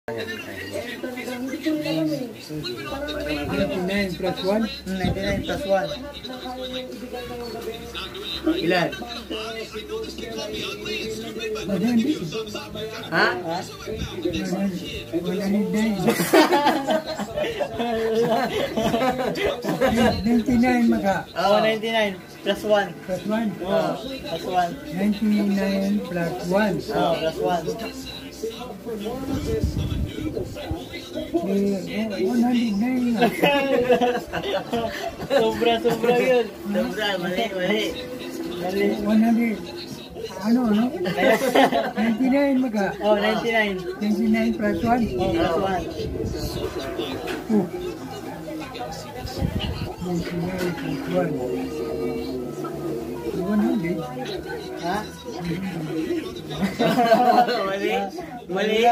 99 plus 1? 99 plus 1. Ilan? Ha? 99 maka. Oo, 99 plus 1. Plus 1? Oo, plus 1. 99 plus 1. Oo, plus 1. 109 nga. Sobra yun. Sobra, mali. 100. Ano? 99 maka. Oo, 99. 99 plus 1? Oo, plus 1. Oh. 99 plus 1. 100. Ha? Mali.